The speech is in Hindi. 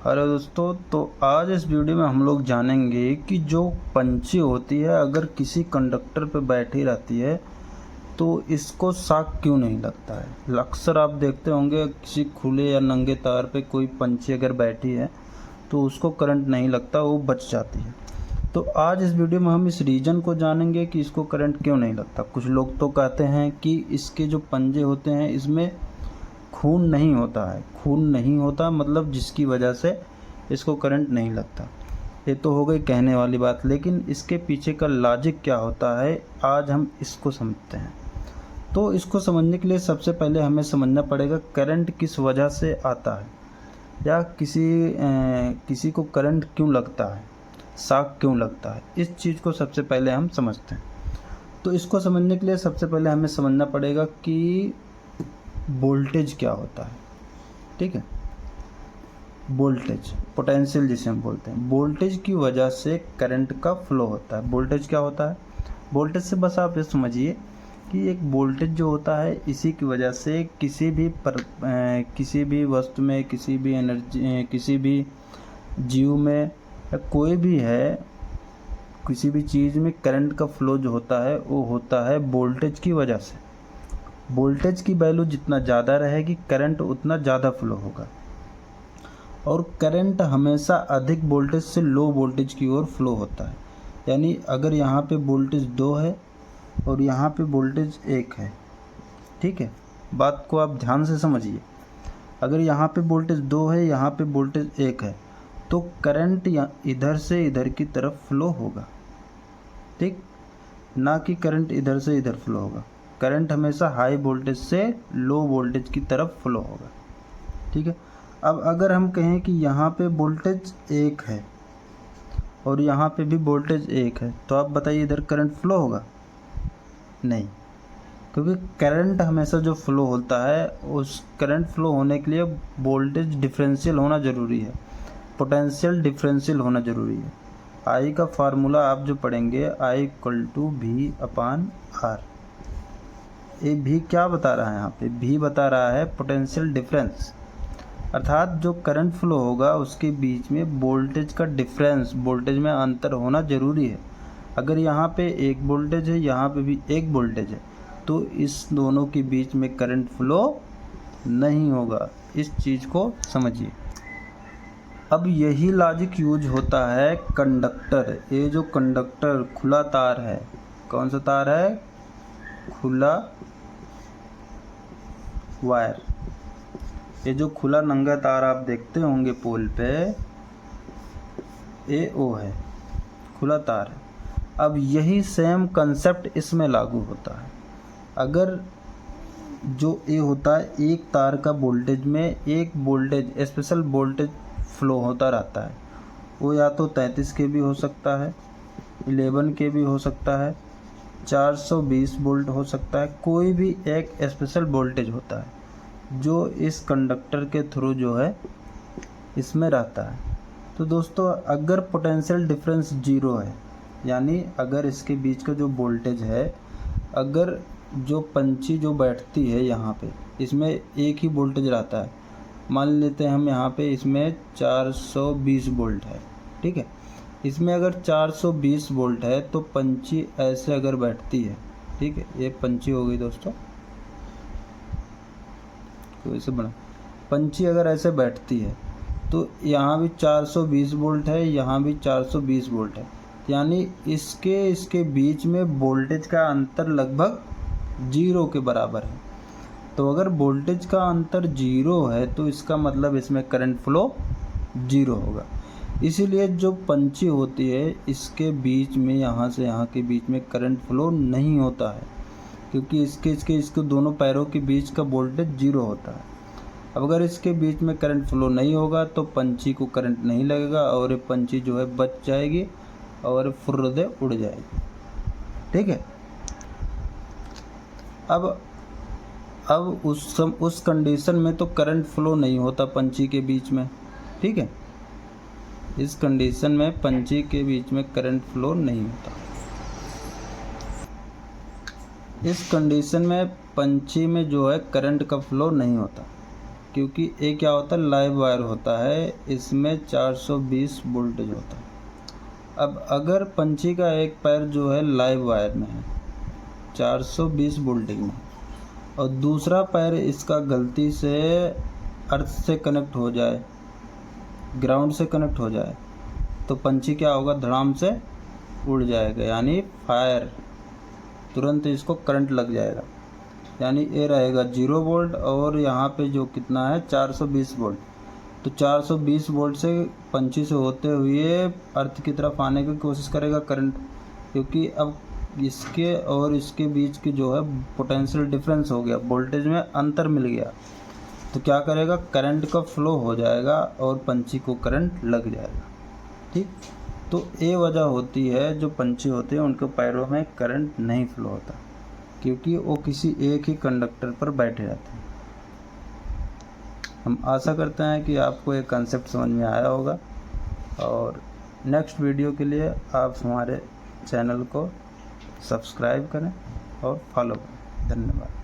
हेलो दोस्तों, तो आज इस वीडियो में हम लोग जानेंगे कि जो पंछी होती है अगर किसी कंडक्टर पे बैठी रहती है तो इसको शॉक क्यों नहीं लगता है। अक्सर आप देखते होंगे किसी खुले या नंगे तार पे कोई पंछी अगर बैठी है तो उसको करंट नहीं लगता, वो बच जाती है। तो आज इस वीडियो में हम इस रीज़न को जानेंगे कि इसको करंट क्यों नहीं लगता। कुछ लोग तो कहते हैं कि इसके जो पंजे होते हैं इसमें खून नहीं होता है। खून नहीं होता मतलब जिसकी वजह से इसको करंट नहीं लगता। ये तो हो गई कहने वाली बात, लेकिन इसके पीछे का लॉजिक क्या होता है आज हम इसको समझते हैं। तो इसको समझने के लिए सबसे पहले हमें समझना पड़ेगा करंट किस वजह से आता है या किसी को करंट क्यों लगता है, शॉक क्यों लगता है। इस चीज़ को सबसे पहले हम समझते हैं। तो इसको समझने के लिए सबसे पहले हमें समझना पड़ेगा कि वोल्टेज क्या होता है। ठीक है, वोल्टेज, पोटेंशियल जिसे हम बोलते हैं, वोल्टेज की वजह से करंट का फ्लो होता है। वोल्टेज क्या होता है? वोल्टेज से बस आप ये समझिए कि एक वोल्टेज जो होता है इसी की वजह से किसी भी वस्तु में, किसी भी एनर्जी, किसी भी जीव में या कोई भी है, किसी भी चीज़ में करंट का फ्लो जो होता है वो होता है वोल्टेज की वजह से। वोल्टेज की वैल्यू जितना ज़्यादा रहेगी करंट उतना ज़्यादा फ्लो होगा, और करंट हमेशा अधिक वोल्टेज से लो वोल्टेज की ओर फ्लो होता है। यानी अगर यहाँ पे वोल्टेज 2 है और यहाँ पे वोल्टेज 1 है, ठीक है, बात को आप ध्यान से समझिए। अगर यहाँ पे वोल्टेज 2 है, यहाँ पे वोल्टेज 1 है, तो करंट इधर से इधर की तरफ फ्लो होगा, ठीक, ना कि करंट इधर से इधर फ्लो होगा। करंट हमेशा हाई वोल्टेज से लो वोल्टेज की तरफ फ्लो होगा। ठीक है, अब अगर हम कहें कि यहाँ पे वोल्टेज 1 है और यहाँ पे भी वोल्टेज 1 है, तो आप बताइए इधर करंट फ्लो होगा? नहीं, क्योंकि करंट हमेशा जो फ्लो होता है उस करंट फ्लो होने के लिए वोल्टेज डिफरेंशियल होना ज़रूरी है, पोटेंशियल डिफरेंशियल होना ज़रूरी है। आई का फार्मूला आप जो पढ़ेंगे I = V/R। ये भी क्या बता रहा है? यहाँ पे भी बता रहा है पोटेंशियल डिफरेंस, अर्थात जो करंट फ्लो होगा उसके बीच में वोल्टेज का डिफरेंस, वोल्टेज में अंतर होना ज़रूरी है। अगर यहाँ पे एक वोल्टेज है, यहाँ पे भी एक वोल्टेज है, तो इस दोनों के बीच में करंट फ्लो नहीं होगा। इस चीज़ को समझिए। अब यही लॉजिक यूज होता है कंडक्टर। ये जो कंडक्टर खुला तार है, कौन सा तार है? खुला वायर। ये जो खुला नंगा तार आप देखते होंगे पोल पे, ये ओ है, खुला तार है। अब यही सेम कंसेप्ट इसमें लागू होता है। अगर जो ए होता है, एक तार का वोल्टेज में एक वोल्टेज, स्पेशल वोल्टेज फ्लो होता रहता है। वो या तो 33 के भी हो सकता है, 11 के भी हो सकता है, 420 वोल्ट हो सकता है। कोई भी एक स्पेशल वोल्टेज होता है जो इस कंडक्टर के थ्रू जो है इसमें रहता है। तो दोस्तों, अगर पोटेंशियल डिफरेंस 0 है, यानी अगर इसके बीच का जो वोल्टेज है, अगर जो पंछी जो बैठती है यहाँ पे, इसमें एक ही वोल्टेज रहता है, मान लेते हैं हम यहाँ पे इसमें 420 वोल्ट है, ठीक है, इसमें अगर 420 वोल्ट है तो पंछी ऐसे अगर बैठती है, ठीक है, ये पंछी हो गई दोस्तों, तो इसे बना पंछी अगर ऐसे बैठती है तो यहाँ भी 420 वोल्ट है, यहाँ भी 420 वोल्ट है, यानी इसके बीच में वोल्टेज का अंतर लगभग 0 के बराबर है। तो अगर वोल्टेज का अंतर 0 है तो इसका मतलब इसमें करंट फ्लो 0 होगा। इसीलिए जो पंछी होती है इसके बीच में, यहाँ से यहाँ के बीच में करंट फ्लो नहीं होता है, क्योंकि इसके दोनों पैरों के बीच का वोल्टेज 0 होता है। अब अगर इसके बीच में करंट फ्लो नहीं होगा तो पंछी को करंट नहीं लगेगा और ये पंछी जो है बच जाएगी और फुर्रदे उड़ जाएगी। ठीक है, अब उस कंडीशन में तो करंट फ्लो नहीं होता पंछी के बीच में। ठीक है, इस कंडीशन में पंछी के बीच में करंट फ्लो नहीं होता। इस कंडीशन में पंछी में जो है करंट का फ्लो नहीं होता। क्योंकि ये क्या होता है, लाइव वायर होता है, इसमें 420 वोल्टेज होता है। अब अगर पंछी का एक पैर जो है लाइव वायर में है 420 वोल्टेज में, और दूसरा पैर इसका गलती से अर्थ से कनेक्ट हो जाए, ग्राउंड से कनेक्ट हो जाए, तो पंछी क्या होगा, धड़ाम से उड़ जाएगा, यानी फायर, तुरंत इसको करंट लग जाएगा। यानी ये रहेगा 0 वोल्ट और यहाँ पे जो कितना है 420 वोल्ट। तो 420 वोल्ट से पंछी से होते हुए अर्थ की तरफ आने की कोशिश करेगा करंट, क्योंकि अब इसके और इसके बीच की जो है पोटेंशियल डिफरेंस हो गया, वोल्टेज में अंतर मिल गया। तो क्या करेगा, करंट का फ्लो हो जाएगा और पंछी को करंट लग जाएगा। ठीक, तो ये वजह होती है जो पंछी होते हैं उनके पैरों में करंट नहीं फ्लो होता, क्योंकि वो किसी एक ही कंडक्टर पर बैठे रहते हैं। हम आशा करते हैं कि आपको ये कंसेप्ट समझ में आया होगा, और नेक्स्ट वीडियो के लिए आप हमारे चैनल को सब्सक्राइब करें और फॉलो करें। धन्यवाद।